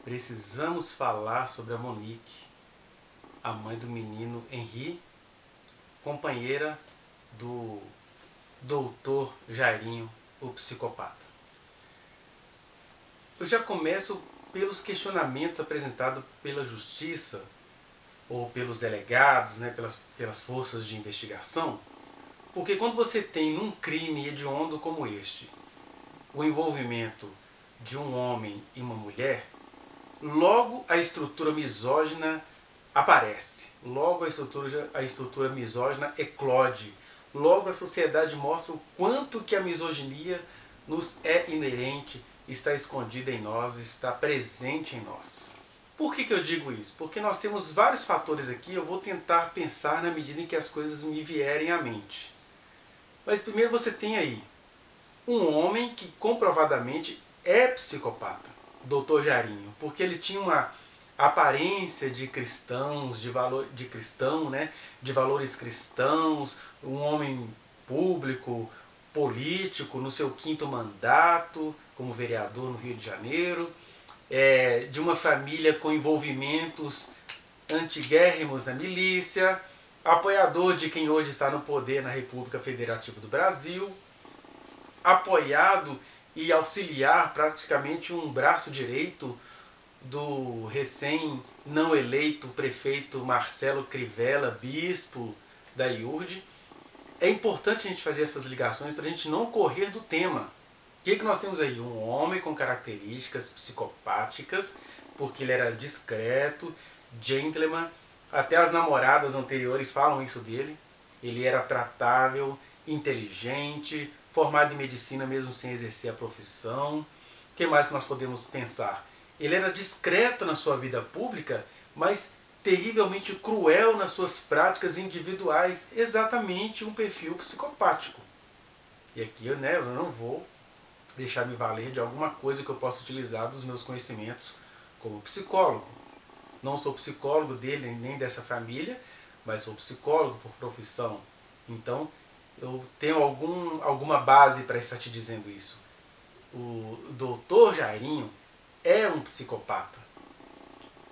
Precisamos falar sobre a Monique, a mãe do menino Henri, companheira do doutor Jairinho, o psicopata. Eu já começo pelos questionamentos apresentados pela justiça ou pelos delegados, pelas forças de investigação, porque quando você tem num crime hediondo como este o envolvimento de um homem e uma mulher, logo a estrutura misógina aparece, logo a estrutura misógina eclode, logo a sociedade mostra o quanto que a misoginia nos é inerente, está escondida em nós, está presente em nós. Por que eu digo isso? Porque nós temos vários fatores aqui, eu vou tentar pensar na medida em que as coisas me vierem à mente. Mas primeiro você tem aí um homem que comprovadamente é psicopata, Dr. Jairinho, porque ele tinha uma aparência de cristãos, de cristão, né, de valores cristãos, um homem público, político, no seu 5º mandato como vereador no Rio de Janeiro, de uma família com envolvimentos antiguérrimos na milícia, apoiador de quem hoje está no poder na República Federativa do Brasil, apoiado e auxiliar praticamente um braço direito do recém não eleito prefeito Marcelo Crivella, bispo da IURD. É importante a gente fazer essas ligações para a gente não correr do tema. O que nós temos aí? Um homem com características psicopáticas, porque ele era discreto, gentleman, até as namoradas anteriores falam isso dele. Ele era tratável, inteligente, formado em medicina mesmo sem exercer a profissão. O que mais que nós podemos pensar? Ele era discreto na sua vida pública, mas terrivelmente cruel nas suas práticas individuais. Exatamente um perfil psicopático. E aqui eu não vou deixar me valer de alguma coisa que eu possa utilizar dos meus conhecimentos como psicólogo. Não sou psicólogo dele nem dessa família, mas sou psicólogo por profissão. Então eu tenho alguma base para estar te dizendo isso. O doutor Jairinho é um psicopata.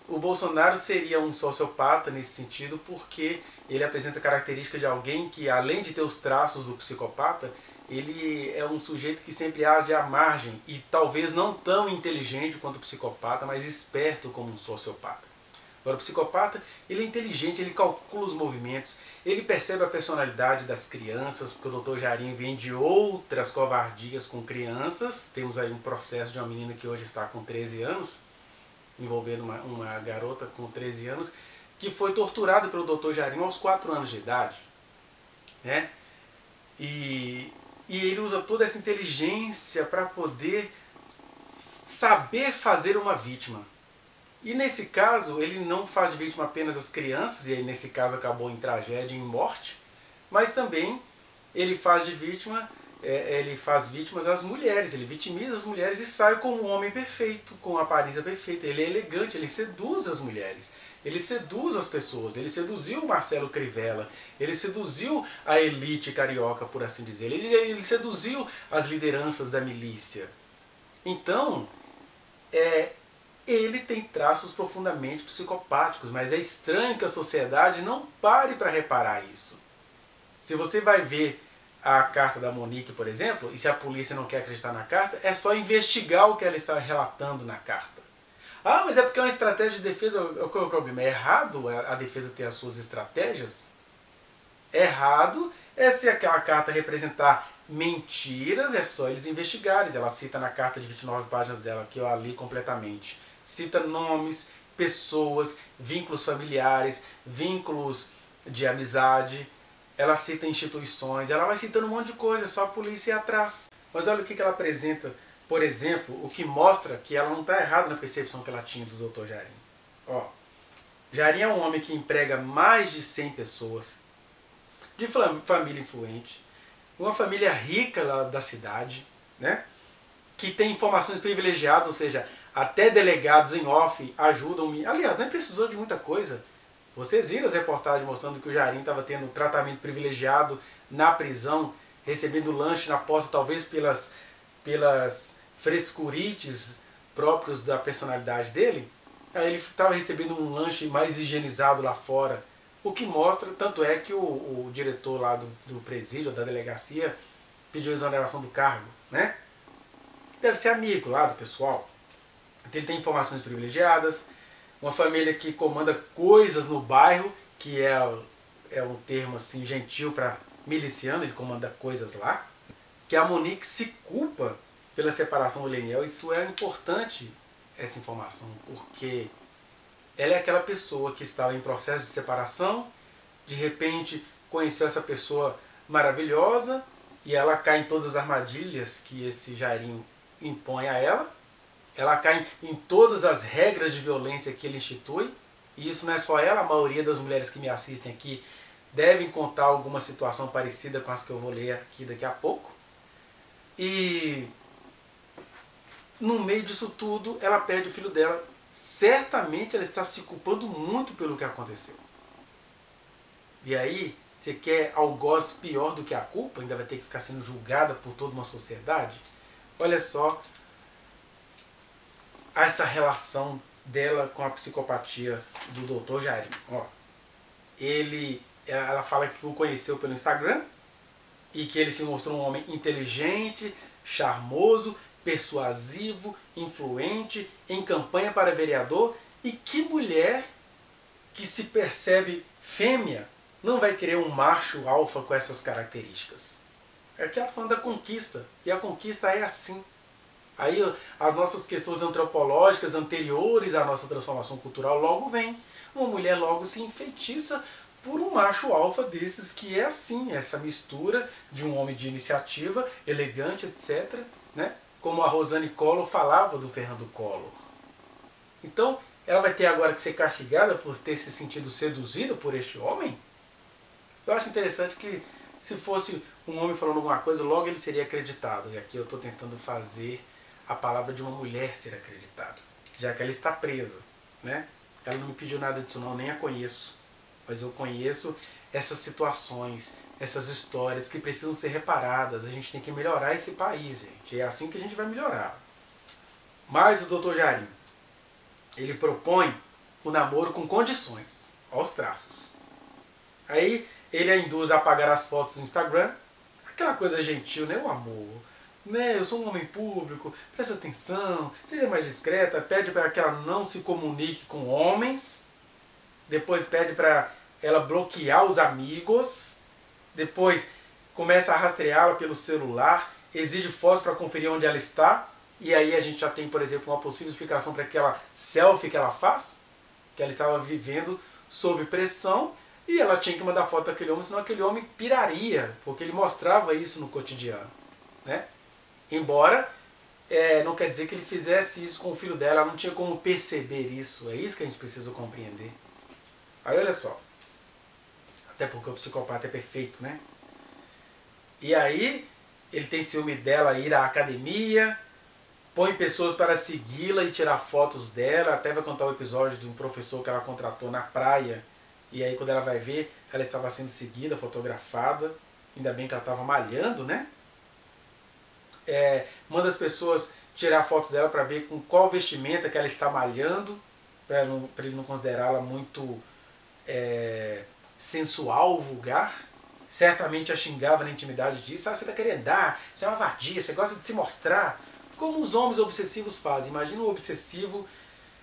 O Bolsonaro seria um sociopata nesse sentido porque ele apresenta características de alguém que, além de ter os traços do psicopata, ele é um sujeito que sempre age à margem e talvez não tão inteligente quanto o psicopata, mas esperto como um sociopata. Agora, o psicopata, ele é inteligente, ele calcula os movimentos, ele percebe a personalidade das crianças, porque o Dr. Jairinho vem de outras covardias com crianças. Temos aí um processo de uma menina que hoje está com 13 anos, envolvendo uma garota com 13 anos, que foi torturada pelo Dr. Jairinho aos 4 anos de idade. Né? E ele usa toda essa inteligência para poder saber fazer uma vítima. E nesse caso, ele não faz de vítima apenas as crianças, e aí nesse caso acabou em tragédia e em morte, mas também ele faz de vítima, ele faz vítimas às mulheres, ele vitimiza as mulheres e sai como um homem perfeito, com a aparência perfeita. Ele é elegante, ele seduz as mulheres, ele seduz as pessoas, ele seduziu o Marcelo Crivella, ele seduziu a elite carioca, por assim dizer, ele seduziu as lideranças da milícia. Então, ele tem traços profundamente psicopáticos, mas é estranho que a sociedade não pare para reparar isso. Se você vai ver a carta da Monique, por exemplo, e se a polícia não quer acreditar na carta, é só investigar o que ela está relatando na carta. Ah, mas é porque é uma estratégia de defesa. Qual é o problema? É errado a defesa ter as suas estratégias? Errado é se aquela carta representar mentiras, é só eles investigarem. Ela cita na carta de 29 páginas dela, que eu a li completamente. Cita nomes, pessoas, vínculos familiares, vínculos de amizade. Ela cita instituições, ela vai citando um monte de coisa, é só a polícia ir atrás. Mas olha o que ela apresenta, por exemplo, o que mostra que ela não está errada na percepção que ela tinha do Dr. Jairinho. Ó, Jairinho é um homem que emprega mais de 100 pessoas, de família influente, uma família rica lá da cidade, né? Que tem informações privilegiadas, ou seja, até delegados em off ajudam. Aliás, nem precisou de muita coisa. Vocês viram as reportagens mostrando que o Jairinho estava tendo um tratamento privilegiado na prisão, recebendo lanche na porta, talvez pelas frescurites próprios da personalidade dele, aí ele estava recebendo um lanche mais higienizado lá fora. O que mostra, tanto é que o diretor lá do presídio, da delegacia, pediu exoneração do cargo, né? Deve ser amigo lá do pessoal. Então ele tem informações privilegiadas, uma família que comanda coisas no bairro, que é um termo assim gentil para miliciano, ele comanda coisas lá. Que a Monique se culpa pela separação do Leniel. Isso é importante, essa informação, porque ela é aquela pessoa que estava em processo de separação, de repente conheceu essa pessoa maravilhosa e ela cai em todas as armadilhas que esse Jairinho impõe a ela. Ela cai em todas as regras de violência que ele institui. E isso não é só ela, a maioria das mulheres que me assistem aqui devem contar alguma situação parecida com as que eu vou ler aqui daqui a pouco. E no meio disso tudo, ela perde o filho dela. Certamente ela está se culpando muito pelo que aconteceu. E aí, você quer algoz pior do que a culpa? Ainda vai ter que ficar sendo julgada por toda uma sociedade? Olha só essa relação dela com a psicopatia do Dr. Jairinho. Ó, ela fala que o conheceu pelo Instagram e que ele se mostrou um homem inteligente, charmoso, persuasivo, influente, em campanha para vereador. E que mulher que se percebe fêmea não vai querer um macho alfa com essas características? Aqui ela está falando da conquista, e a conquista é assim. Aí as nossas questões antropológicas anteriores à nossa transformação cultural logo vêm. Uma mulher logo se enfeitiça por um macho alfa desses que é assim, essa mistura de um homem de iniciativa, elegante, etc. Né? Como a Rosane Collor falava do Fernando Collor. Então, ela vai ter agora que ser castigada por ter se sentido seduzida por este homem? Eu acho interessante que se fosse um homem falando alguma coisa, logo ele seria acreditado. E aqui eu estou tentando fazer a palavra de uma mulher ser acreditada, já que ela está presa, né? Ela não me pediu nada disso não, nem a conheço, mas eu conheço essas situações, essas histórias que precisam ser reparadas. A gente tem que melhorar esse país, gente, é assim que a gente vai melhorar. Mas o Dr. Jairinho, ele propõe o namoro com condições, aos traços. Aí ele a induz a apagar as fotos do Instagram, aquela coisa gentil, né? O amor. Né, eu sou um homem público, presta atenção, seja mais discreta, pede para que ela não se comunique com homens, depois pede para ela bloquear os amigos, depois começa a rastreá-la pelo celular, exige fotos para conferir onde ela está, e aí a gente já tem, por exemplo, uma possível explicação para aquela selfie que ela faz, que ela estava vivendo sob pressão, e ela tinha que mandar foto para aquele homem, senão aquele homem piraria, porque ele mostrava isso no cotidiano, né? Embora não quer dizer que ele fizesse isso com o filho dela, ela não tinha como perceber isso. É isso que a gente precisa compreender. Aí olha só. Até porque o psicopata é perfeito, né? E aí ele tem ciúme dela ir à academia, põe pessoas para segui-la e tirar fotos dela. Até vai contar o episódio de um professor que ela contratou na praia. E aí quando ela vai ver, ela estava sendo seguida, fotografada. Ainda bem que ela estava malhando, né? Manda as pessoas tirar foto dela para ver com qual vestimenta que ela está malhando, para ele não considerá-la muito sensual, vulgar. Certamente a xingava na intimidade disso. Você está querendo dar, você é uma vadia, você gosta de se mostrar. Como os homens obsessivos fazem. Imagina um obsessivo,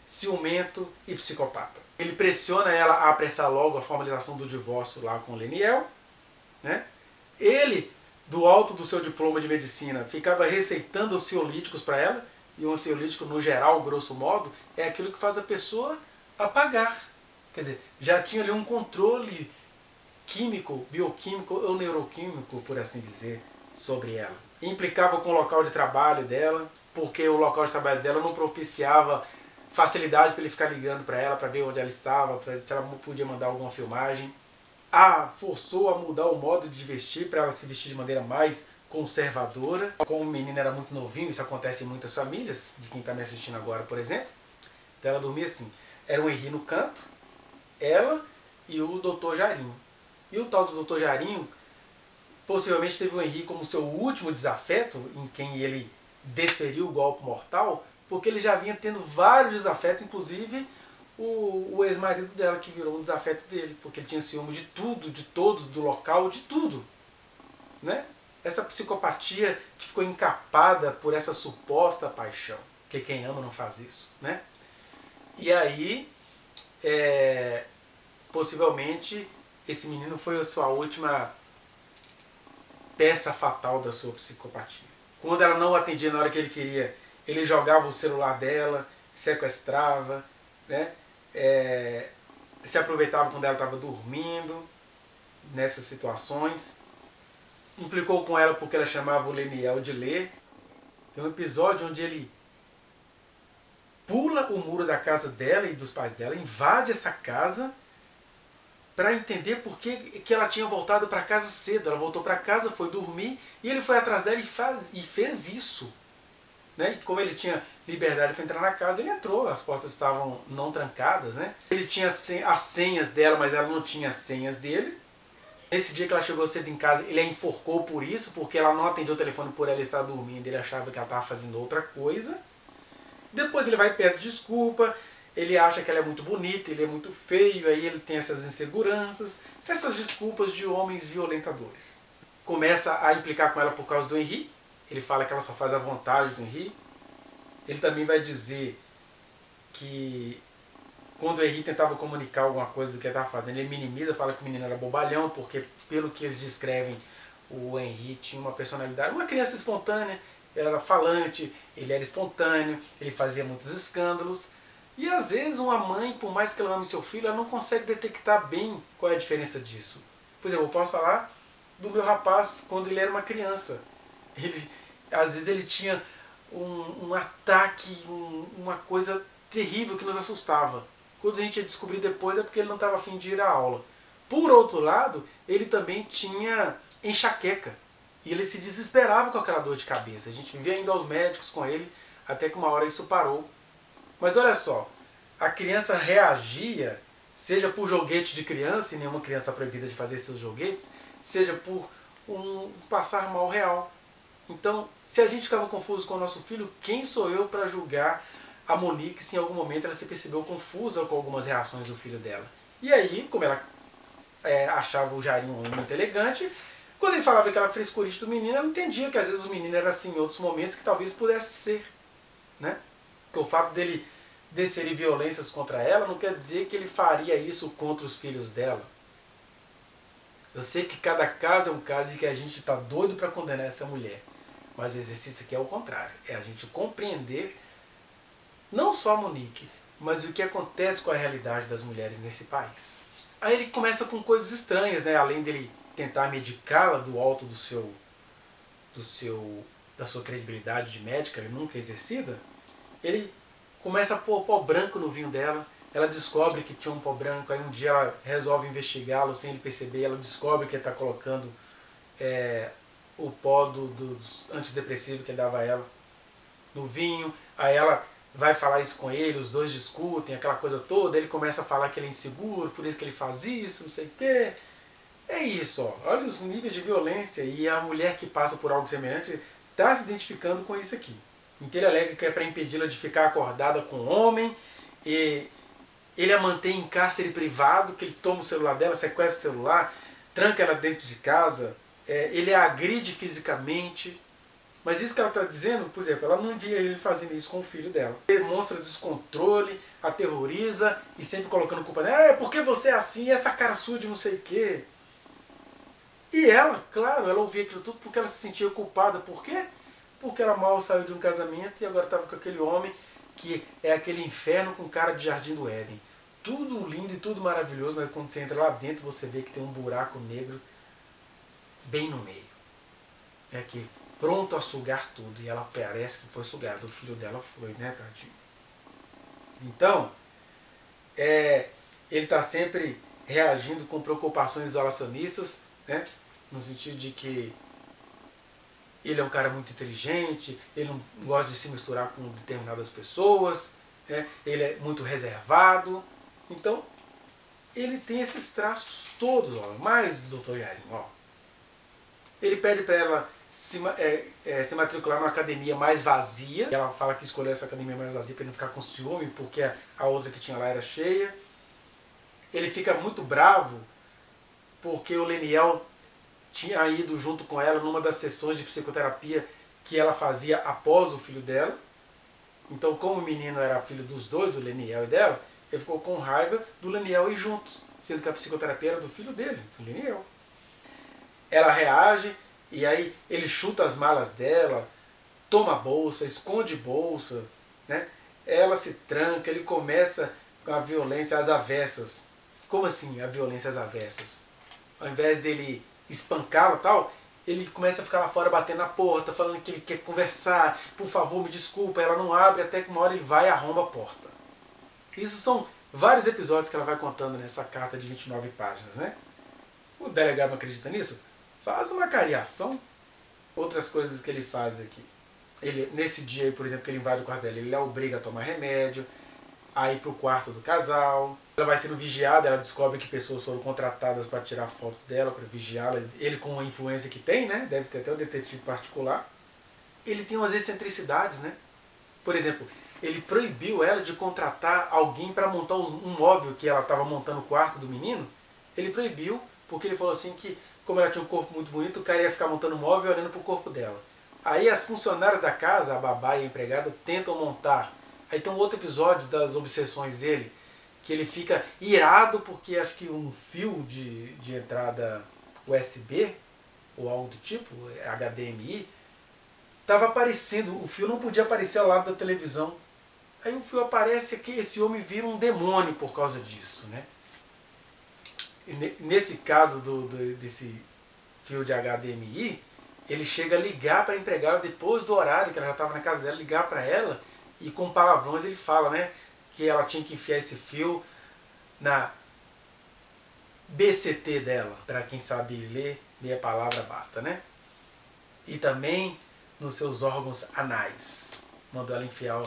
ciumento e psicopata. Ele pressiona ela a apressar logo a formalização do divórcio lá com o Leniel, né? Ele, do alto do seu diploma de medicina, ficava receitando ansiolíticos para ela, e o ansiolítico, no geral, grosso modo, é aquilo que faz a pessoa apagar. Quer dizer, já tinha ali um controle químico, bioquímico ou neuroquímico, por assim dizer, sobre ela. Implicava com o local de trabalho dela, porque o local de trabalho dela não propiciava facilidade para ele ficar ligando para ela, para ver onde ela estava, para ver se ela podia mandar alguma filmagem. Forçou a mudar o modo de vestir para ela se vestir de maneira mais conservadora. Como o menino era muito novinho, isso acontece em muitas famílias, de quem está me assistindo agora, por exemplo. Então ela dormia assim. Era o Henri no canto, ela e o Dr. Jairinho. E o tal do Dr. Jairinho possivelmente teve o Henri como seu último desafeto, em quem ele desferiu o golpe mortal, porque ele já vinha tendo vários desafetos, inclusive o ex-marido dela, que virou um desafeto dele, porque ele tinha ciúme de tudo, de todos, do local, de tudo. Né? Essa psicopatia que ficou encapada por essa suposta paixão, porque quem ama não faz isso. Né? E aí, possivelmente, esse menino foi a sua última peça fatal da sua psicopatia. Quando ela não o atendia na hora que ele queria, ele jogava o celular dela, sequestrava, né? Se aproveitava quando ela estava dormindo, nessas situações. Implicou com ela porque ela chamava o Leniel de Lê. Tem um episódio onde ele pula o muro da casa dela e dos pais dela, invade essa casa para entender por que ela tinha voltado para casa cedo. Ela voltou para casa, foi dormir, e ele foi atrás dela e fez isso. Né? E como ele tinha liberdade para entrar na casa, ele entrou, as portas estavam não trancadas. Né? Ele tinha as senhas dela, mas ela não tinha as senhas dele. Nesse dia que ela chegou cedo em casa, ele a enforcou por isso, porque ela não atendeu o telefone por ela estar dormindo, ele achava que ela estava fazendo outra coisa. Depois ele vai pedir desculpa, ele acha que ela é muito bonita, ele é muito feio, aí ele tem essas inseguranças, essas desculpas de homens violentadores. Começa a implicar com ela por causa do Henri, ele fala que ela só faz a vontade do Henri. Ele também vai dizer que quando o Henri tentava comunicar alguma coisa do que ele estava fazendo, ele minimiza, fala que o menino era bobalhão, porque pelo que eles descrevem, o Henri tinha uma personalidade, uma criança espontânea, era falante, ele era espontâneo, ele fazia muitos escândalos. E às vezes uma mãe, por mais que ela ame seu filho, ela não consegue detectar bem qual é a diferença disso. Por exemplo, eu posso falar do meu rapaz quando ele era uma criança. Às vezes ele tinha um ataque, uma coisa terrível que nos assustava. Quando a gente ia descobrir depois é porque ele não estava a fim de ir à aula. Por outro lado, ele também tinha enxaqueca. E ele se desesperava com aquela dor de cabeça. A gente vivia indo aos médicos com ele, até que uma hora isso parou. Mas olha só, a criança reagia, seja por joguete de criança, e nenhuma criança está proibida de fazer seus joguetes, seja por um passar mal real. Então, se a gente ficava confuso com o nosso filho, quem sou eu para julgar a Monique se em algum momento ela se percebeu confusa com algumas reações do filho dela? E aí, como ela achava o Jairinho um homem muito elegante, quando ele falava aquela frescurite do menino, ela entendia que às vezes o menino era assim em outros momentos que talvez pudesse ser. Né? Porque o fato dele desferir violências contra ela não quer dizer que ele faria isso contra os filhos dela. Eu sei que cada caso é um caso e que a gente está doido para condenar essa mulher. Mas o exercício aqui é o contrário. É a gente compreender não só a Monique, mas o que acontece com a realidade das mulheres nesse país. Aí ele começa com coisas estranhas, né? Além dele tentar medicá-la do alto da sua credibilidade de médica, nunca exercida, ele começa a pôr pó branco no vinho dela. Ela descobre que tinha um pó branco, aí um dia ela resolve investigá-lo sem ele perceber, ela descobre que ele está colocando o pó dos antidepressivos que ele dava a ela no vinho. Aí ela vai falar isso com ele, os dois discutem, aquela coisa toda, ele começa a falar que ele é inseguro, por isso que ele faz isso, não sei o quê. É isso, ó. Olha os níveis de violência, e a mulher que passa por algo semelhante está se identificando com isso aqui. Então ele alega que é para impedi-la de ficar acordada com o homem, e ele a mantém em cárcere privado, que ele toma o celular dela, sequestra o celular, tranca ela dentro de casa, ele a agride fisicamente. Mas isso que ela está dizendo, por exemplo, ela não via ele fazendo isso com o filho dela. Demonstra descontrole, aterroriza e sempre colocando culpa nela. Por que você é assim? Essa cara sua de não sei o quê. E ela, claro, ela ouvia aquilo tudo porque ela se sentia culpada. Por quê? Porque ela mal saiu de um casamento e agora estava com aquele homem que é aquele inferno com cara de Jardim do Éden. Tudo lindo e tudo maravilhoso, mas quando você entra lá dentro você vê que tem um buraco negro bem no meio. É que pronto a sugar tudo, e ela parece que foi sugada. O filho dela foi, né, tadinho? Então, ele está sempre reagindo com preocupações isolacionistas, né, no sentido de que ele é um cara muito inteligente, ele não gosta de se misturar com determinadas pessoas, né, ele é muito reservado. Então, ele tem esses traços todos, ó, mais do Dr. Jairinho, ó. Ele pede para ela se matricular numa academia mais vazia. Ela fala que escolheu essa academia mais vazia para não ficar com ciúme, porque a outra que tinha lá era cheia. Ele fica muito bravo porque o Leniel tinha ido junto com ela numa das sessões de psicoterapia que ela fazia após o filho dela. Então, como o menino era filho dos dois, do Leniel e dela, ele ficou com raiva do Leniel ir junto, sendo que a psicoterapia era do filho dele, do Leniel. Ela reage, e aí ele chuta as malas dela, toma a bolsa, esconde bolsas, né? Ela se tranca, ele começa com a violência às avessas. Como assim a violência às avessas? Ao invés dele espancá-la e tal, ele começa a ficar lá fora batendo na porta, falando que ele quer conversar, por favor, me desculpa. Ela não abre, até que uma hora ele vai e arromba a porta. Isso são vários episódios que ela vai contando nessa carta de 29 páginas, né? O delegado não acredita nisso? Faz uma cariação. Outras coisas que ele faz aqui. Ele, nesse dia, por exemplo, que ele invade o quarto dela, ele a obriga a tomar remédio, a ir para o quarto do casal. Ela vai sendo vigiada, ela descobre que pessoas foram contratadas para tirar fotos dela, para vigiá-la. Ele, com a influência que tem, né? Deve ter até um detetive particular. Ele tem umas excentricidades, né? Por exemplo, ele proibiu ela de contratar alguém para montar um móvel que ela estava montando no quarto do menino. Ele proibiu, porque ele falou assim que, como ela tinha um corpo muito bonito, o cara ia ficar montando móvel olhando para o corpo dela. Aí as funcionárias da casa, a babá e a empregada, tentam montar. Aí tem um outro episódio das obsessões dele, que ele fica irado porque acho que um fio de entrada USB, ou algo do tipo, HDMI, estava aparecendo, o fio não podia aparecer ao lado da televisão. Aí o fio aparece aqui, esse homem vira um demônio por causa disso, né? E nesse caso desse fio de HDMI, ele chega a ligar para a empregada depois do horário, que ela já estava na casa dela, ligar para ela, e com palavrões ele fala, né, que ela tinha que enfiar esse fio na BCT dela. Para quem sabe ler, meia palavra basta, né? E também nos seus órgãos anais. Mandou ela enfiar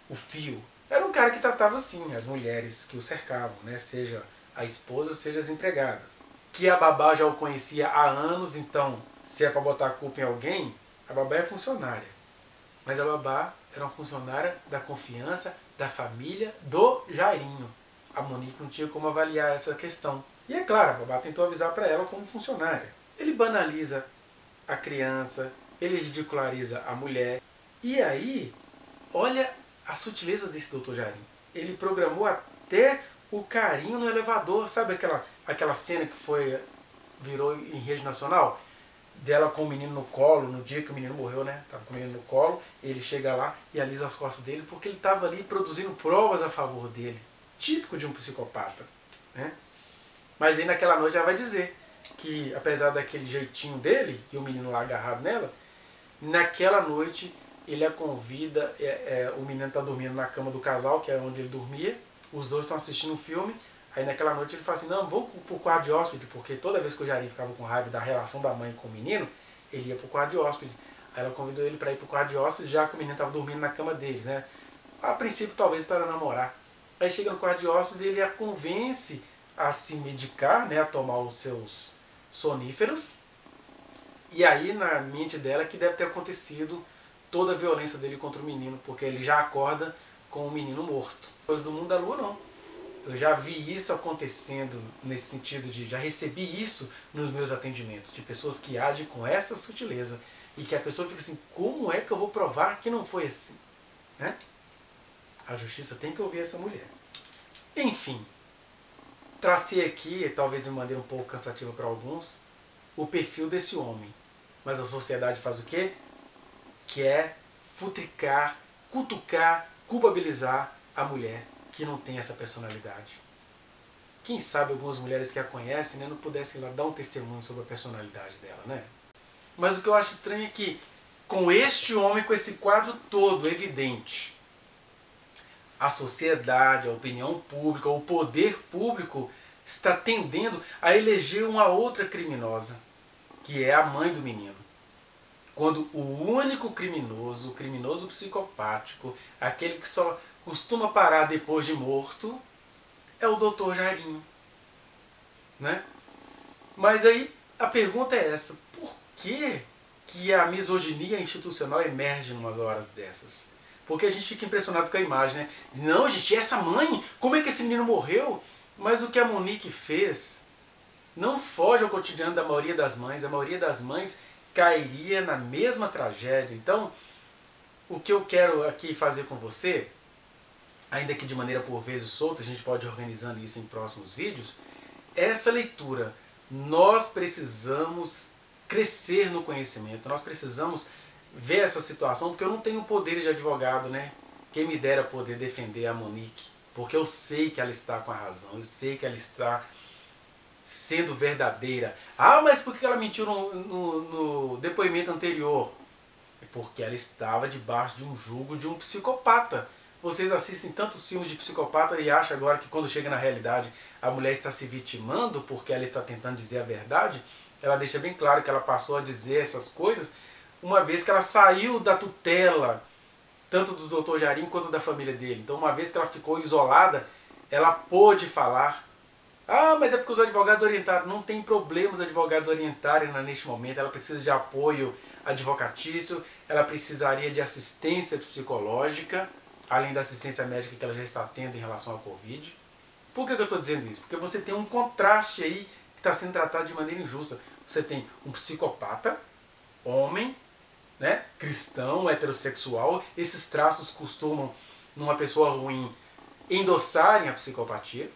o fio. Era um cara que tratava assim as mulheres que o cercavam, né? Seja a esposa, seja as empregadas. Que a babá já o conhecia há anos, então, se é para botar a culpa em alguém, a babá é funcionária. Mas a babá era uma funcionária da confiança da família do Jairinho. A Monique não tinha como avaliar essa questão. E é claro, a babá tentou avisar para ela como funcionária. Ele banaliza a criança, ele ridiculariza a mulher. E aí, olha a sutileza desse Dr. Jairinho. Ele programou até o carinho no elevador. Sabe aquela cena que virou em rede nacional? Dela com o menino no colo, no dia que o menino morreu, né? Tava com o menino no colo, ele chega lá e alisa as costas dele porque ele estava ali produzindo provas a favor dele. Típico de um psicopata, né? Mas aí naquela noite ela vai dizer que, apesar daquele jeitinho dele, e o menino lá agarrado nela, naquela noite ele a convida, o menino está dormindo na cama do casal, que é onde ele dormia, os dois estão assistindo um filme. Aí naquela noite ele fala assim, não, vou pro quarto de hóspede, porque toda vez que o Jairinho ficava com raiva da relação da mãe com o menino, ele ia pro quarto de hóspede. Aí ela convidou ele para ir pro quarto de hóspede, já que o menino estava dormindo na cama deles, né? A princípio talvez para namorar. Aí chega no quarto de hóspede e ele a convence a se medicar, né, a tomar os seus soníferos. E aí na mente dela que deve ter acontecido toda a violência dele contra o menino, porque ele já acorda com o menino morto. Coisa do mundo da lua não. Eu já vi isso acontecendo nesse sentido já recebi isso nos meus atendimentos, de pessoas que agem com essa sutileza e que a pessoa fica assim, como é que eu vou provar que não foi assim? Né? A justiça tem que ouvir essa mulher. Enfim, tracei aqui, talvez de maneira um pouco cansativa para alguns, o perfil desse homem. Mas a sociedade faz o quê? Quer futricar, cutucar, culpabilizar a mulher que não tem essa personalidade. Quem sabe algumas mulheres que a conhecem, né, não pudessem lá dar um testemunho sobre a personalidade dela, né? Mas o que eu acho estranho é que, com este homem, com esse quadro todo evidente, a sociedade, a opinião pública, o poder público está tendendo a eleger uma outra criminosa, que é a mãe do menino. Quando o único criminoso, o criminoso psicopático, aquele que só costuma parar depois de morto, é o Dr. Jairinho. Né? Mas aí a pergunta é essa, por que que a misoginia institucional emerge em umas horas dessas. Porque a gente fica impressionado com a imagem, né? Não, gente, essa mãe, como é que esse menino morreu? Mas o que a Monique fez não foge ao cotidiano da maioria das mães. A maioria das mães cairia na mesma tragédia. Então, o que eu quero aqui fazer com você, ainda que de maneira por vezes solta, a gente pode ir organizando isso em próximos vídeos, é essa leitura. Nós precisamos crescer no conhecimento, nós precisamos ver essa situação, porque eu não tenho poder de advogado, né? Quem me dera poder defender a Monique, porque eu sei que ela está com a razão, eu sei que ela está sendo verdadeira. Ah, mas por que ela mentiu no depoimento anterior? É porque ela estava debaixo de um jugo de um psicopata. Vocês assistem tantos filmes de psicopata e acham agora que quando chega na realidade a mulher está se vitimando porque ela está tentando dizer a verdade? Ela deixa bem claro que ela passou a dizer essas coisas uma vez que ela saiu da tutela, tanto do Dr. Jarim quanto da família dele. Então, uma vez que ela ficou isolada, ela pôde falar. Ah, mas é porque os advogados orientaram. Não tem problema os advogados orientarem neste momento. Ela precisa de apoio advocatício, ela precisaria de assistência psicológica, além da assistência médica que ela já está tendo em relação ao Covid. Por que eu estou dizendo isso? Porque você tem um contraste aí que está sendo tratado de maneira injusta. Você tem um psicopata, homem, né, cristão, heterossexual. Esses traços costumam, numa pessoa ruim, endossarem a psicopatia.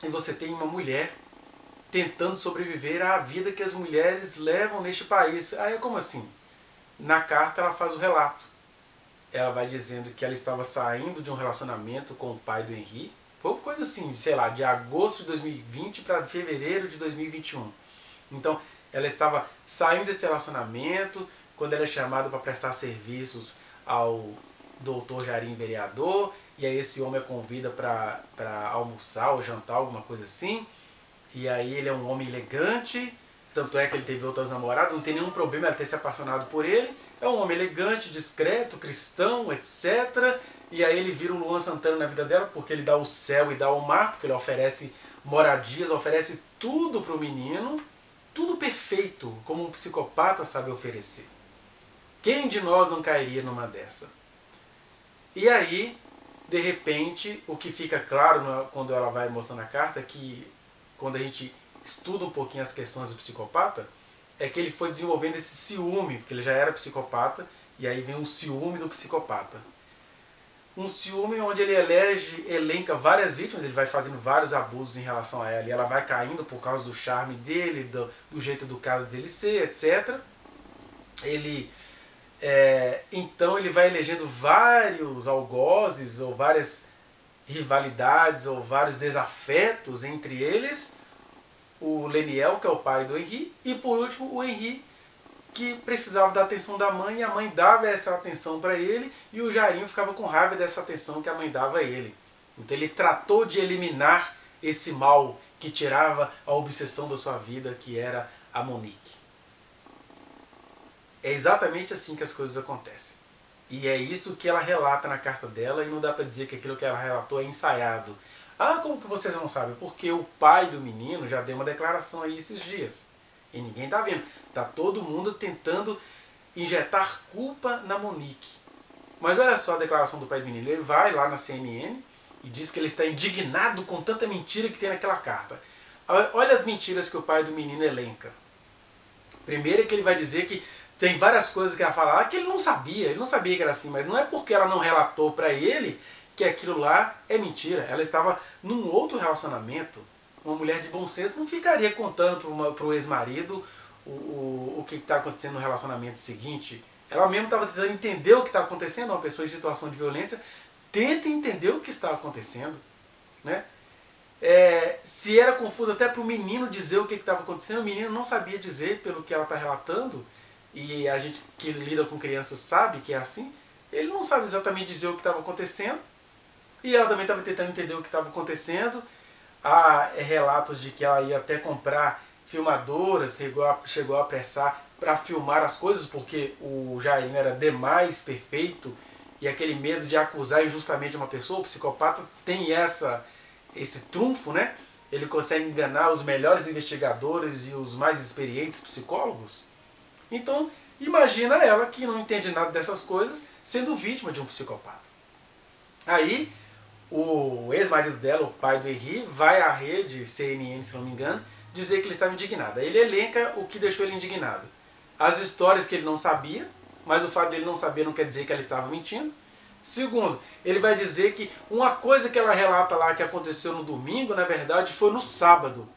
E você tem uma mulher tentando sobreviver à vida que as mulheres levam neste país. Aí como assim? Na carta ela faz o relato. Ela vai dizendo que ela estava saindo de um relacionamento com o pai do Henri. Foi uma coisa assim, sei lá, de agosto de 2020 para fevereiro de 2021. Então, ela estava saindo desse relacionamento, quando ela é chamada para prestar serviços ao doutor Jarim vereador, e aí esse homem a convida para almoçar ou jantar, alguma coisa assim. E aí ele é um homem elegante, tanto é que ele teve outras namoradas, não tem nenhum problema ela ter se apaixonado por ele. É um homem elegante, discreto, cristão, etc. E aí ele vira um Luan Santana na vida dela, porque ele dá o céu e dá o mar, porque ele oferece moradias, oferece tudo para o menino, tudo perfeito, como um psicopata sabe oferecer. Quem de nós não cairia numa dessa? E aí, de repente, o que fica claro quando ela vai mostrando a carta é que, quando a gente estuda um pouquinho as questões do psicopata, é que ele foi desenvolvendo esse ciúme, porque ele já era psicopata, e aí vem um ciúme do psicopata. Um ciúme onde ele elenca várias vítimas, ele vai fazendo vários abusos em relação a ela, e ela vai caindo por causa do charme dele, do jeito do caso dele ser, etc. Então ele vai elegendo vários algozes, ou várias rivalidades, ou vários desafetos entre eles, o Leniel, que é o pai do Henri, e por último o Henri, que precisava da atenção da mãe, e a mãe dava essa atenção para ele, e o Jarinho ficava com raiva dessa atenção que a mãe dava a ele. Então ele tratou de eliminar esse mal que tirava a obsessão da sua vida, que era a Monique. É exatamente assim que as coisas acontecem. E é isso que ela relata na carta dela, e não dá para dizer que aquilo que ela relatou é ensaiado. Ah, como que vocês não sabem? Porque o pai do menino já deu uma declaração aí esses dias. E ninguém está vendo. Está todo mundo tentando injetar culpa na Monique. Mas olha só a declaração do pai do menino. Ele vai lá na CNN e diz que ele está indignado com tanta mentira que tem naquela carta. Olha as mentiras que o pai do menino elenca. Primeiro é que ele vai dizer que tem várias coisas que ela fala que ele não sabia que era assim, mas não é porque ela não relatou para ele que aquilo lá é mentira. Ela estava num outro relacionamento. Uma mulher de bom senso não ficaria contando para o ex-marido o que está acontecendo no relacionamento seguinte. Ela mesmo estava tentando entender o que está acontecendo. Uma pessoa em situação de violência tenta entender o que está acontecendo, né? Se era confuso até para o menino dizer o que estava acontecendo, o menino não sabia dizer pelo que ela está relatando, e a gente que lida com crianças sabe que é assim. Ele não sabe exatamente dizer o que estava acontecendo, e ela também estava tentando entender o que estava acontecendo. Há relatos de que ela ia até comprar filmadoras, chegou a apressar para filmar as coisas, porque o Jairinho era demais perfeito, e aquele medo de acusar injustamente uma pessoa, o psicopata tem esse trunfo, né? Ele consegue enganar os melhores investigadores e os mais experientes psicólogos. Então, Imagina ela, que não entende nada dessas coisas, sendo vítima de um psicopata. Aí, o ex-marido dela, o pai do Henri, vai à rede CNN, se não me engano, dizer que ele estava indignado. Aí ele elenca o que deixou ele indignado. As histórias que ele não sabia, mas o fato dele não saber não quer dizer que ela estava mentindo. Segundo, ele vai dizer que uma coisa que ela relata lá que aconteceu no domingo, na verdade, foi no sábado.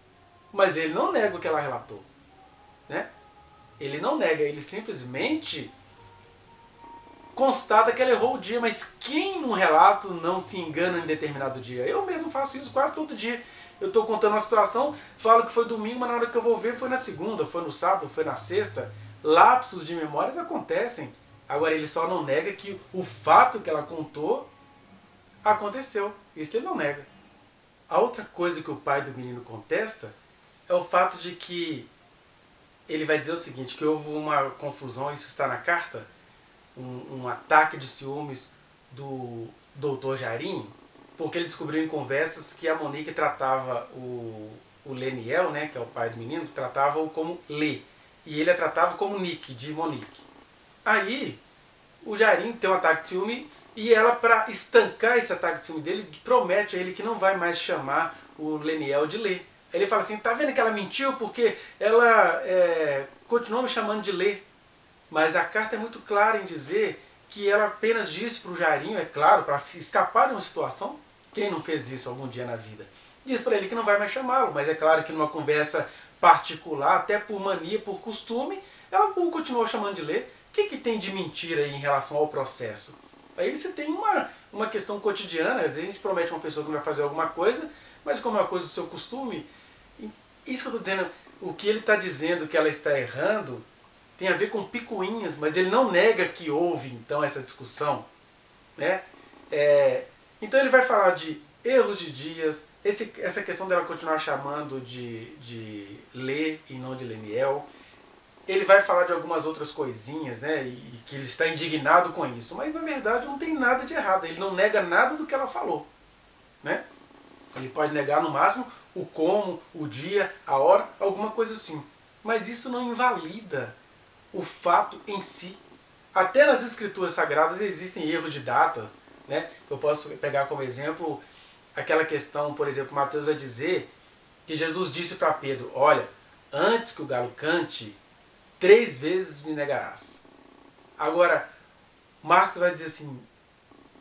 Mas ele não nega o que ela relatou, né? Ele não nega, ele simplesmente constata que ela errou o dia. Mas quem num relato não se engana em determinado dia? Eu mesmo faço isso quase todo dia. Eu estou contando uma situação, falo que foi domingo, mas na hora que eu vou ver foi na segunda, foi no sábado, foi na sexta. Lapsos de memórias acontecem. Agora ele só não nega que o fato que ela contou aconteceu. Isso ele não nega. A outra coisa que o pai do menino contesta é o fato de que ele vai dizer o seguinte, que houve uma confusão, isso está na carta, um ataque de ciúmes do doutor Jarim, porque ele descobriu em conversas que a Monique tratava o Leniel, né, que é o pai do menino, tratava-o como Lê, e ele a tratava como Nick, de Monique. Aí, o Jarim tem um ataque de ciúme, e ela, para estancar esse ataque de ciúme dele, promete a ele que não vai mais chamar o Leniel de Lê. Ele fala assim, tá vendo que ela mentiu porque ela continuou me chamando de Lê. Mas a carta é muito clara em dizer que ela apenas disse para o Jarinho, é claro, para se escapar de uma situação, quem não fez isso algum dia na vida, diz para ele que não vai mais chamá-lo, mas é claro que numa conversa particular, até por mania, por costume, ela o continuou chamando de Lê. O que tem de mentira aí em relação ao processo? Aí você tem uma questão cotidiana, às vezes a gente promete a uma pessoa que vai fazer alguma coisa, mas como é uma coisa do seu costume, isso que eu estou dizendo, o que ele está dizendo que ela está errando, tem a ver com picuinhas, mas ele não nega que houve então essa discussão, né? Então ele vai falar de erros de dias, essa questão dela continuar chamando de Lê e não de Leniel. Ele vai falar de algumas outras coisinhas, né? E que ele está indignado com isso, mas na verdade não tem nada de errado, ele não nega nada do que ela falou, né? Ele pode negar no máximo o como, o dia, a hora, alguma coisa assim. Mas isso não invalida o fato em si. Até nas escrituras sagradas existem erros de data, né? Eu posso pegar como exemplo aquela questão, por exemplo, Mateus vai dizer que Jesus disse para Pedro, olha, antes que o galo cante, 3 vezes me negarás. Agora, Marcos vai dizer assim,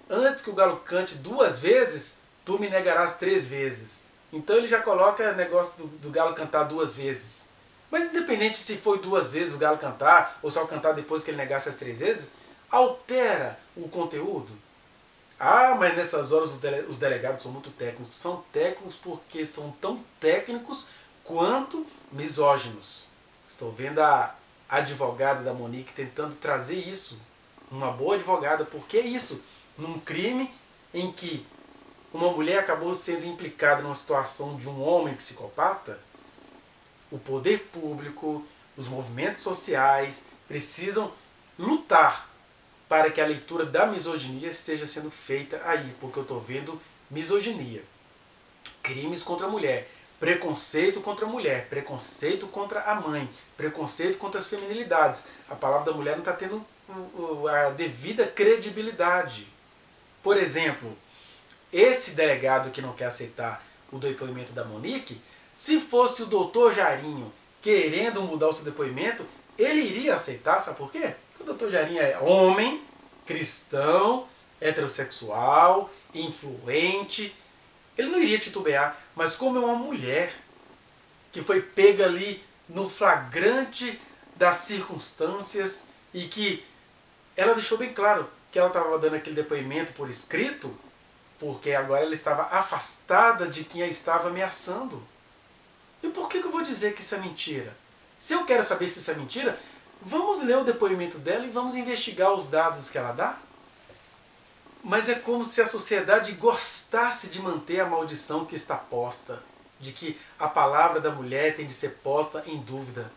antes que o galo cante 2 vezes, tu me negarás 3 vezes. Então ele já coloca o negócio do galo cantar 2 vezes. Mas independente se foi 2 vezes o galo cantar, ou só cantar depois que ele negasse as 3 vezes, altera o conteúdo. Ah, mas nessas horas os delegados são muito técnicos. São técnicos porque são tão técnicos quanto misóginos. Estou vendo a advogada da Monique tentando trazer isso. Uma boa advogada, porque é isso. Num crime em que uma mulher acabou sendo implicada numa situação de um homem psicopata, o poder público, os movimentos sociais precisam lutar para que a leitura da misoginia esteja sendo feita aí, porque eu estou vendo misoginia, crimes contra a mulher, preconceito contra a mulher, preconceito contra a mãe, preconceito contra as feminilidades. A palavra da mulher não está tendo a devida credibilidade. Por exemplo, esse delegado que não quer aceitar o depoimento da Monique, se fosse o doutor Jarinho querendo mudar o seu depoimento, ele iria aceitar, sabe por quê? Porque o doutor Jarinho é homem, cristão, heterossexual, influente, ele não iria titubear, mas como é uma mulher que foi pega ali no flagrante das circunstâncias e que ela deixou bem claro que ela estava dando aquele depoimento por escrito, porque agora ela estava afastada de quem a estava ameaçando. E por que eu vou dizer que isso é mentira? Se eu quero saber se isso é mentira, vamos ler o depoimento dela e vamos investigar os dados que ela dá? Mas é como se a sociedade gostasse de manter a maldição que está posta, de que a palavra da mulher tem de ser posta em dúvida.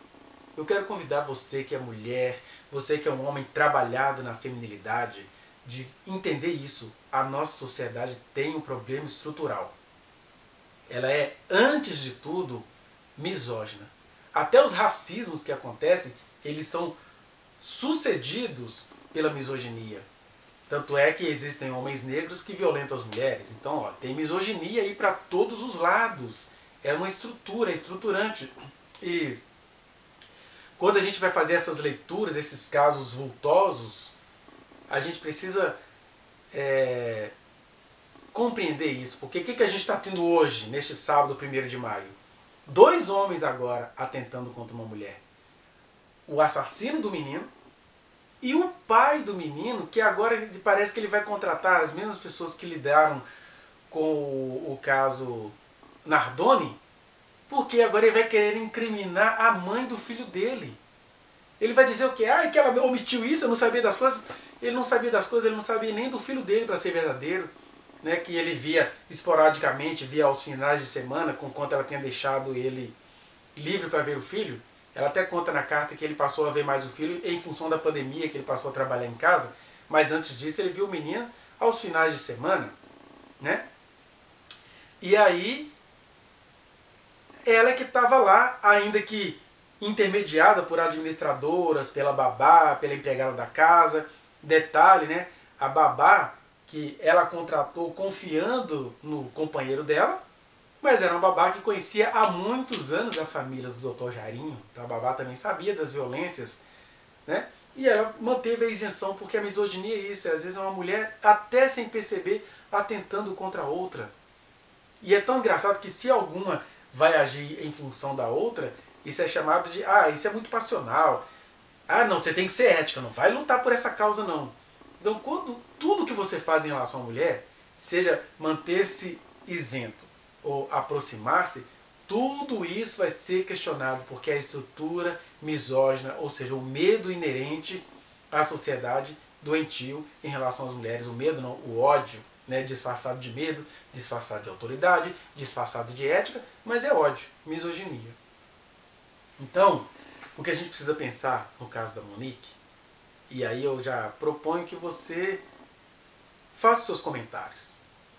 Eu quero convidar você que é mulher, você que é um homem trabalhado na feminilidade, de entender isso. A nossa sociedade tem um problema estrutural. Ela é, antes de tudo, misógina. Até os racismos que acontecem, eles são sucedidos pela misoginia. Tanto é que existem homens negros que violentam as mulheres. Então, ó, tem misoginia aí para todos os lados. É uma estrutura, é estruturante. E quando a gente vai fazer essas leituras, esses casos vultosos, a gente precisa compreender isso. Porque o que a gente está tendo hoje, neste sábado 1º de maio? 2 homens agora atentando contra uma mulher. O assassino do menino e o pai do menino, que agora parece que ele vai contratar as mesmas pessoas que lidaram com o caso Nardoni, porque agora ele vai querer incriminar a mãe do filho dele. Ele vai dizer o quê? Ah, que ela omitiu isso, eu não sabia das coisas. Ele não sabia das coisas, ele não sabia nem do filho dele, para ser verdadeiro. Né, que ele via esporadicamente, via aos finais de semana, com quanto ela tinha deixado ele livre para ver o filho. Ela até conta na carta que ele passou a ver mais o filho em função da pandemia, que ele passou a trabalhar em casa, mas antes disso ele viu o menino aos finais de semana. Né? E aí, ela que estava lá, ainda que intermediada por administradoras, pela babá, pela empregada da casa. Detalhe, né? A babá que ela contratou confiando no companheiro dela, mas era uma babá que conhecia há muitos anos a família do Dr. Jairinho. Então a babá também sabia das violências, né? E ela manteve a isenção, porque a misoginia é isso. Às vezes é uma mulher, até sem perceber, atentando contra a outra. E é tão engraçado que se alguma vai agir em função da outra, isso é chamado de, isso é muito passional. Não, você tem que ser ética, não vai lutar por essa causa não. Então, quando tudo que você faz em relação à mulher, seja manter-se isento ou aproximar-se, tudo isso vai ser questionado, porque a estrutura misógina, ou seja, o medo inerente à sociedade doentio em relação às mulheres, o medo não, o ódio, né, disfarçado de medo, disfarçado de autoridade, disfarçado de ética, mas é ódio, misoginia. Então, o que a gente precisa pensar no caso da Monique, e aí eu já proponho que você faça seus comentários,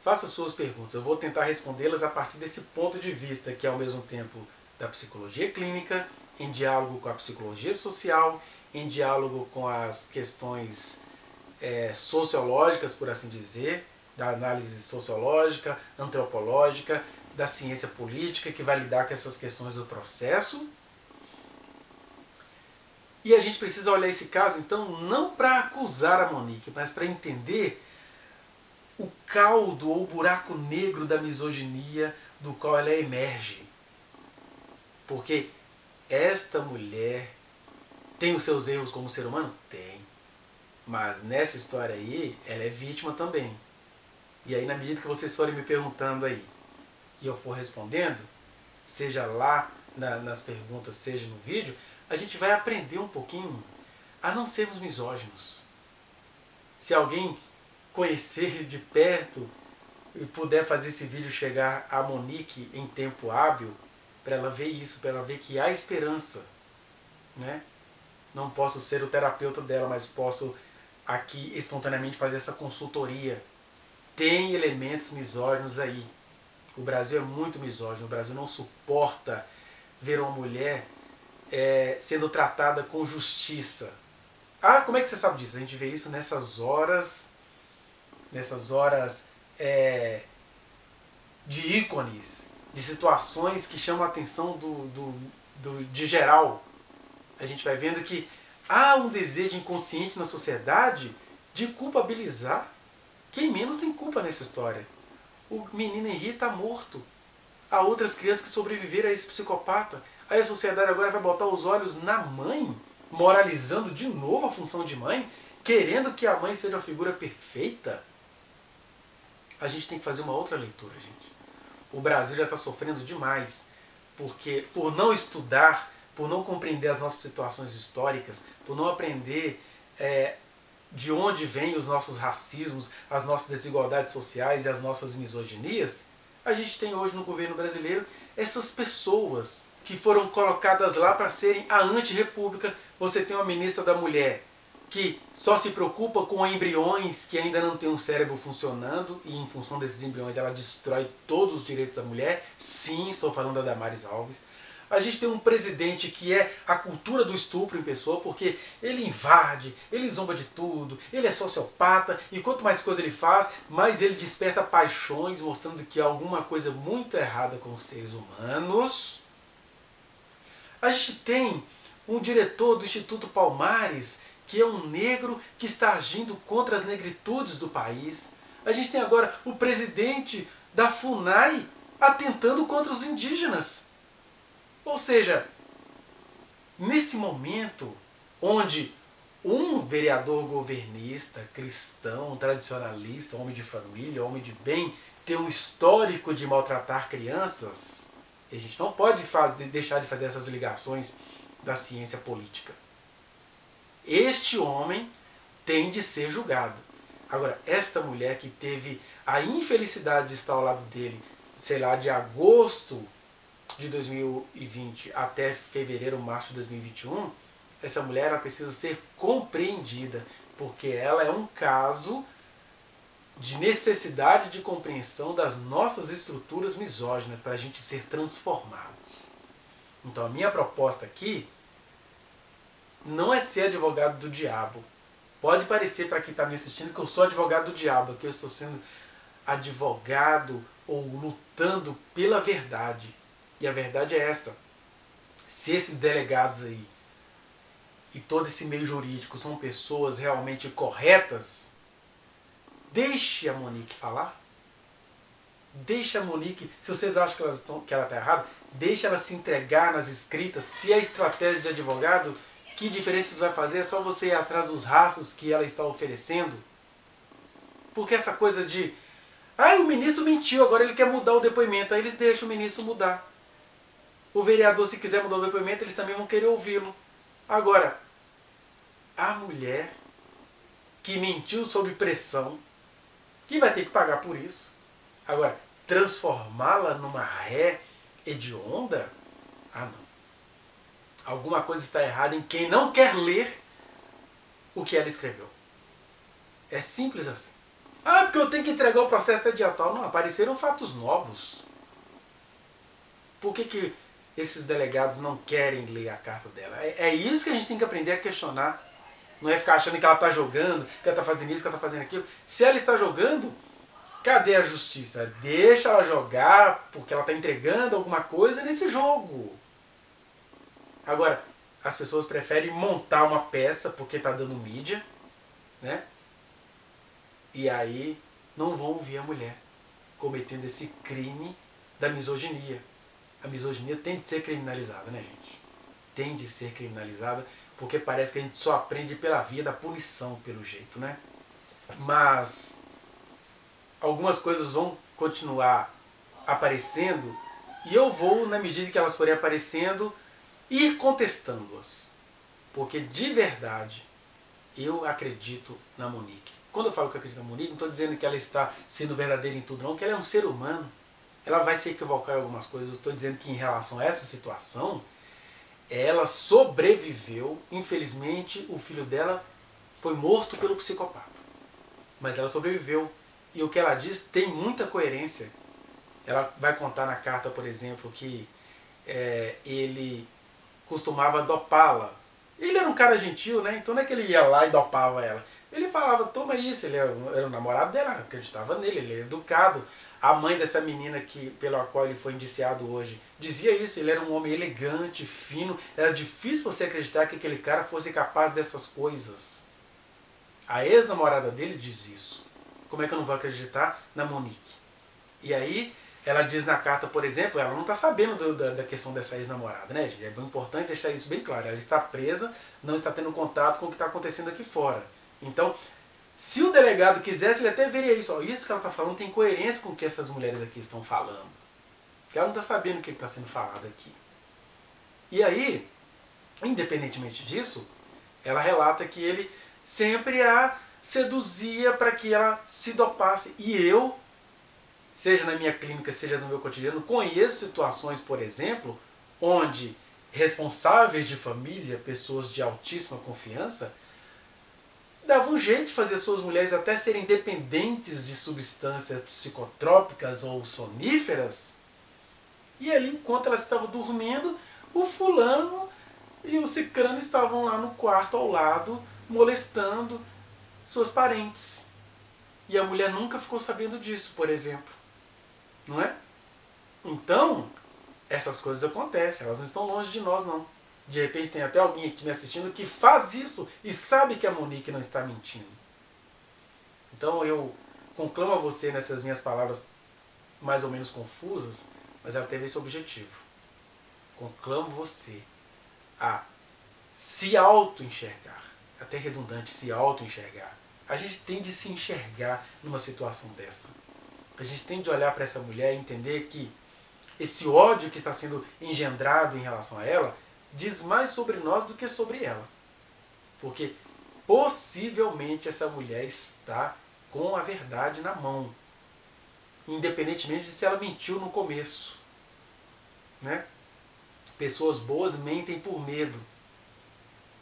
faça suas perguntas. Eu vou tentar respondê-las a partir desse ponto de vista, que é ao mesmo tempo da psicologia clínica, em diálogo com a psicologia social, em diálogo com as questões sociológicas, por assim dizer, da análise sociológica, antropológica, da ciência política, que vai lidar com essas questões do processo. E a gente precisa olhar esse caso, então, não para acusar a Monique, mas para entender o caldo ou o buraco negro da misoginia do qual ela emerge. Porque esta mulher tem os seus erros como ser humano? Tem. Mas nessa história aí, ela é vítima também. E aí, na medida que vocês forem me perguntando aí, e eu for respondendo, seja lá nas perguntas, seja no vídeo, a gente vai aprender um pouquinho a não sermos misóginos. Se alguém conhecer de perto e puder fazer esse vídeo chegar a Monique em tempo hábil, para ela ver isso, para ela ver que há esperança. Né? Não posso ser o terapeuta dela, mas posso aqui espontaneamente fazer essa consultoria. Tem elementos misóginos aí. O Brasil é muito misógino, o Brasil não suporta ver uma mulher sendo tratada com justiça. Como é que você sabe disso? A gente vê isso nessas horas de ícones, de situações que chamam a atenção de geral. A gente vai vendo que há um desejo inconsciente na sociedade de culpabilizar quem menos tem culpa nessa história. O menino Henri está morto. Há outras crianças que sobreviveram a esse psicopata. Aí a sociedade agora vai botar os olhos na mãe, moralizando de novo a função de mãe, querendo que a mãe seja a figura perfeita. A gente tem que fazer uma outra leitura, gente. O Brasil já está sofrendo demais, porque por não estudar, por não compreender as nossas situações históricas, por não aprender de onde vêm os nossos racismos, as nossas desigualdades sociais e as nossas misoginias, a gente tem hoje no governo brasileiro essas pessoas que foram colocadas lá para serem a antirrepública. Você tem uma ministra da Mulher que só se preocupa com embriões que ainda não têm um cérebro funcionando, e em função desses embriões ela destrói todos os direitos da mulher. Sim, estou falando da Damares Alves. A gente tem um presidente que é a cultura do estupro em pessoa, porque ele invade, ele zomba de tudo, ele é sociopata, e quanto mais coisa ele faz, mais ele desperta paixões, mostrando que há alguma coisa muito errada com os seres humanos. A gente tem um diretor do Instituto Palmares, que é um negro que está agindo contra as negritudes do país. A gente tem agora o presidente da FUNAI atentando contra os indígenas. Ou seja, nesse momento onde um vereador governista, cristão, tradicionalista, homem de família, homem de bem, tem um histórico de maltratar crianças, a gente não pode deixar de fazer essas ligações da ciência política. Este homem tem de ser julgado. Agora, esta mulher que teve a infelicidade de estar ao lado dele, sei lá, de agosto de 2020 até fevereiro, março de 2021, essa mulher ela precisa ser compreendida, porque ela é um caso de necessidade de compreensão das nossas estruturas misóginas para a gente ser transformados. Então a minha proposta aqui não é ser advogado do diabo. Pode parecer para quem está me assistindo que eu sou advogado do diabo, que eu estou sendo advogado ou lutando pela verdade. E a verdade é esta. Se esses delegados aí e todo esse meio jurídico são pessoas realmente corretas, deixe a Monique falar. Deixe a Monique, se vocês acham que ela está errada, deixe ela se entregar nas escritas. Se é estratégia de advogado, que diferença isso vai fazer? É só você ir atrás dos rastros que ela está oferecendo. Porque essa coisa de o ministro mentiu, agora ele quer mudar o depoimento. Aí eles deixam o ministro mudar. O vereador, se quiser mudar o depoimento, eles também vão querer ouvi-lo. Agora, a mulher que mentiu sob pressão, que vai ter que pagar por isso. Agora, transformá-la numa ré hedionda? Não. Alguma coisa está errada em quem não quer ler o que ela escreveu. É simples assim. Porque eu tenho que entregar o processo até dia tal. Não, apareceram fatos novos. Por que esses delegados não querem ler a carta dela? É isso que a gente tem que aprender a questionar. Não é ficar achando que ela está jogando, que ela está fazendo isso, que ela está fazendo aquilo. Se ela está jogando, cadê a justiça? Deixa ela jogar, porque ela está entregando alguma coisa nesse jogo. Agora, as pessoas preferem montar uma peça porque está dando mídia, né? E aí não vão ouvir a mulher cometendo esse crime da misoginia. A misoginia tem de ser criminalizada, né, gente? Tem de ser criminalizada, porque parece que a gente só aprende pela via da punição, pelo jeito, né? Mas algumas coisas vão continuar aparecendo e eu vou, na medida que elas forem aparecendo, ir contestando-as. Porque de verdade eu acredito na Monique. Quando eu falo que eu acredito na Monique, não estou dizendo que ela está sendo verdadeira em tudo, não, que ela é um ser humano. Ela vai se equivocar em algumas coisas. Eu estou dizendo que em relação a essa situação, ela sobreviveu. Infelizmente, o filho dela foi morto pelo psicopata. Mas ela sobreviveu. E o que ela diz tem muita coerência. Ela vai contar na carta, por exemplo, que ele costumava dopá-la. Ele era um cara gentil, né? Então não é que ele ia lá e dopava ela. Ele falava, toma isso, ele era o namorado dela, acreditava nele, ele era educado. A mãe dessa menina pela qual ele foi indiciado hoje dizia isso, ele era um homem elegante, fino, era difícil você acreditar que aquele cara fosse capaz dessas coisas. A ex-namorada dele diz isso. Como é que eu não vou acreditar na Monique? E aí, ela diz na carta, por exemplo, ela não está sabendo da questão dessa ex-namorada, né? É bem importante deixar isso bem claro. Ela está presa, não está tendo contato com o que está acontecendo aqui fora. Então, se o delegado quisesse, ele até veria isso. Isso que ela está falando tem coerência com o que essas mulheres aqui estão falando. Porque ela não está sabendo o que está sendo falado aqui. E aí, independentemente disso, ela relata que ele sempre a seduzia para que ela se dopasse. E eu, seja na minha clínica, seja no meu cotidiano, conheço situações, por exemplo, onde responsáveis de família, pessoas de altíssima confiança, davam um jeito de fazer suas mulheres até serem dependentes de substâncias psicotrópicas ou soníferas. E ali, enquanto elas estavam dormindo, o fulano e o cicrano estavam lá no quarto ao lado, molestando suas parentes. E a mulher nunca ficou sabendo disso, por exemplo. Não é? Então, essas coisas acontecem, elas não estão longe de nós, não. De repente tem até alguém aqui me assistindo que faz isso e sabe que a Monique não está mentindo. Então eu conclamo a você nessas minhas palavras mais ou menos confusas, mas ela teve esse objetivo. Conclamo você a se auto-enxergar. Até redundante, se auto-enxergar. A gente tem de se enxergar numa situação dessa. A gente tem de olhar para essa mulher e entender que esse ódio que está sendo engendrado em relação a ela diz mais sobre nós do que sobre ela. Porque possivelmente essa mulher está com a verdade na mão. Independentemente de se ela mentiu no começo. Né? Pessoas boas mentem por medo.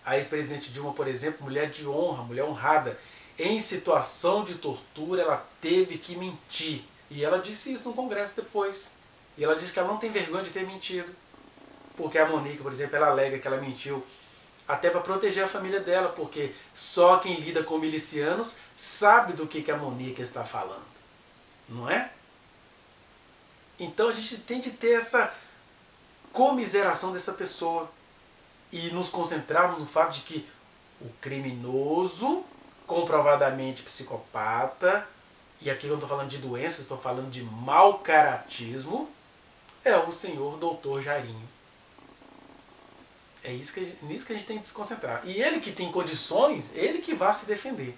A ex-presidente Dilma, por exemplo, mulher de honra, mulher honrada, em situação de tortura ela teve que mentir. E ela disse isso no Congresso depois. E ela disse que ela não tem vergonha de ter mentido. Porque a Monique, por exemplo, ela alega que ela mentiu até para proteger a família dela, porque só quem lida com milicianos sabe do que a Monique está falando. Não é? Então a gente tem de ter essa comiseração dessa pessoa e nos concentrarmos no fato de que o criminoso, comprovadamente psicopata, e aqui eu não estou falando de doença, estou falando de mau caratismo, é o senhor doutor Jairinho. É nisso que a gente tem que se concentrar. E ele que tem condições, ele que vai se defender.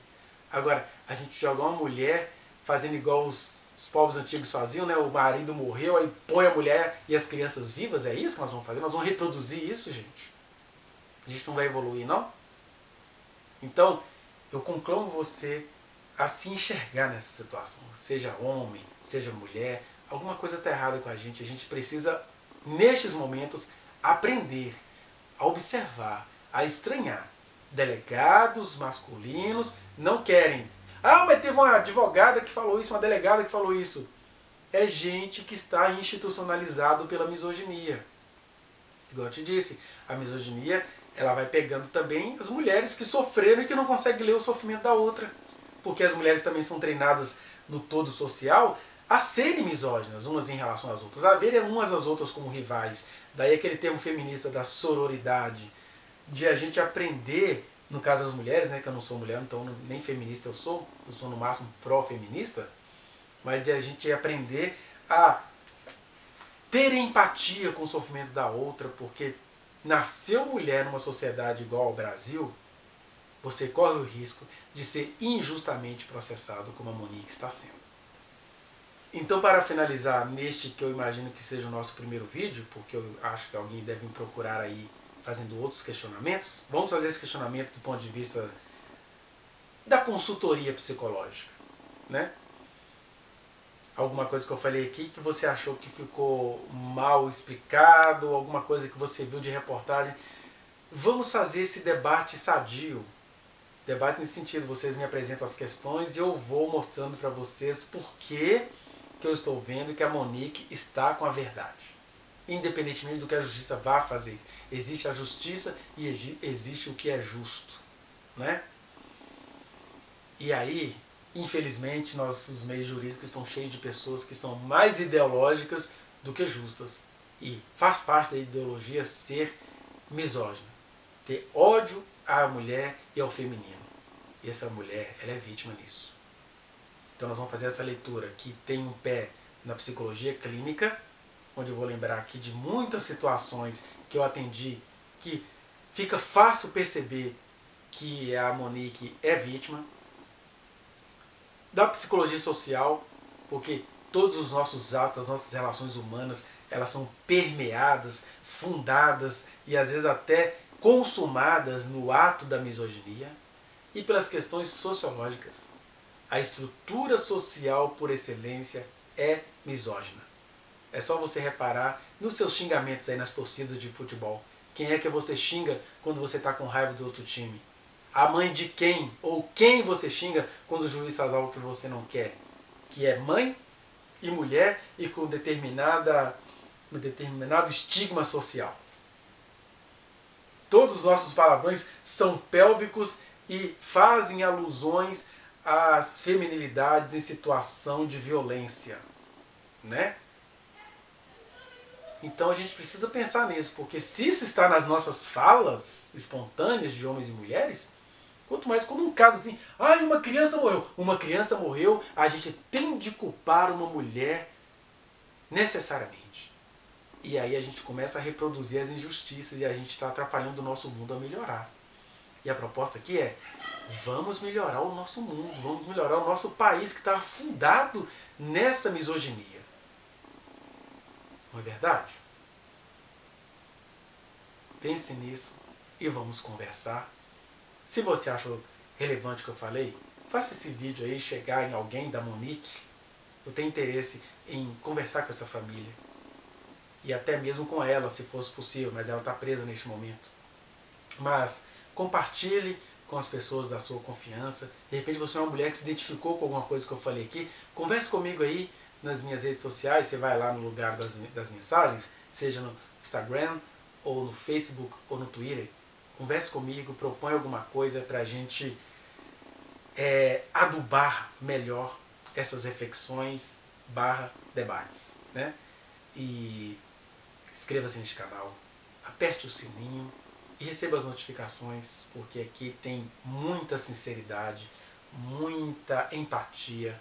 Agora, a gente joga uma mulher fazendo igual os povos antigos faziam, né? O marido morreu, aí põe a mulher e as crianças vivas, é isso que nós vamos fazer? Nós vamos reproduzir isso, gente? A gente não vai evoluir, não? Então, eu conclamo você a se enxergar nessa situação. Seja homem, seja mulher, alguma coisa está errada com a gente precisa, nestes momentos, aprender a observar, a estranhar. Delegados masculinos não querem. Ah, mas teve uma advogada que falou isso, uma delegada que falou isso. É gente que está institucionalizado pela misoginia. Igual eu te disse, a misoginia ela vai pegando também as mulheres que sofreram e que não conseguem ler o sofrimento da outra. Porque as mulheres também são treinadas no todo social a serem misóginas, umas em relação às outras, a verem umas às outras como rivais. Daí aquele termo feminista da sororidade, de a gente aprender, no caso das mulheres, né, que eu não sou mulher, então nem feminista eu sou no máximo pró-feminista, mas de a gente aprender a ter empatia com o sofrimento da outra, porque nasceu mulher numa sociedade igual ao Brasil, você corre o risco de ser injustamente processado como a Monique está sendo. Então, para finalizar neste que eu imagino que seja o nosso primeiro vídeo, porque eu acho que alguém deve me procurar aí fazendo outros questionamentos, vamos fazer esse questionamento do ponto de vista da consultoria psicológica, né? Alguma coisa que eu falei aqui que você achou que ficou mal explicado, alguma coisa que você viu de reportagem. Vamos fazer esse debate sadio. Debate nesse sentido, vocês me apresentam as questões e eu vou mostrando para vocês por que eu estou vendo que a Monique está com a verdade. Independentemente do que a justiça vá fazer. Existe a justiça e existe o que é justo. Né? E aí, infelizmente, nossos meios jurídicos estão cheios de pessoas que são mais ideológicas do que justas. E faz parte da ideologia ser misógina. Ter ódio à mulher e ao feminino. E essa mulher, ela é vítima nisso. Então nós vamos fazer essa leitura que tem um pé na psicologia clínica, onde eu vou lembrar aqui de muitas situações que eu atendi, que fica fácil perceber que a Monique é vítima. Da psicologia social, porque todos os nossos atos, as nossas relações humanas, elas são permeadas, fundadas e às vezes até consumadas no ato da misoginia. E pelas questões sociológicas. A estrutura social por excelência é misógina. É só você reparar nos seus xingamentos aí nas torcidas de futebol. Quem é que você xinga quando você está com raiva do outro time? A mãe de quem? Ou quem você xinga quando o juiz faz algo que você não quer? Que é mãe e mulher e com determinado estigma social. todos os nossos palavrões são pélvicos e fazem alusões às feminilidades em situação de violência, né? Então a gente precisa pensar nisso, porque se isso está nas nossas falas espontâneas de homens e mulheres, quanto mais quando um caso assim, ai, uma criança morreu, a gente tem de culpar uma mulher necessariamente. E aí a gente começa a reproduzir as injustiças e a gente está atrapalhando o nosso mundo a melhorar. E a proposta aqui é, vamos melhorar o nosso mundo, vamos melhorar o nosso país que está afundado nessa misoginia. Não é verdade? Pense nisso e vamos conversar. Se você achou relevante o que eu falei, faça esse vídeo aí chegar em alguém da Monique. Eu tenho interesse em conversar com essa família. E até mesmo com ela, se fosse possível, mas ela está presa neste momento. Mas compartilhe com as pessoas da sua confiança. De repente você é uma mulher que se identificou com alguma coisa que eu falei aqui. Converse comigo aí nas minhas redes sociais. Você vai lá no lugar das mensagens, seja no Instagram, ou no Facebook, ou no Twitter. Converse comigo, propõe alguma coisa para a gente adubar melhor essas reflexões / debates, né? E inscreva-se neste canal, aperte o sininho e receba as notificações, porque aqui tem muita sinceridade, muita empatia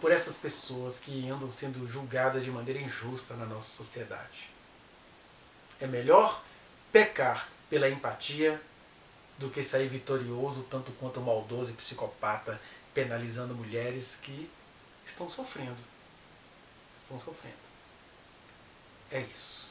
por essas pessoas que andam sendo julgadas de maneira injusta na nossa sociedade. É melhor pecar pela empatia do que sair vitorioso tanto quanto maldoso e psicopata penalizando mulheres que estão sofrendo. Estão sofrendo. É isso.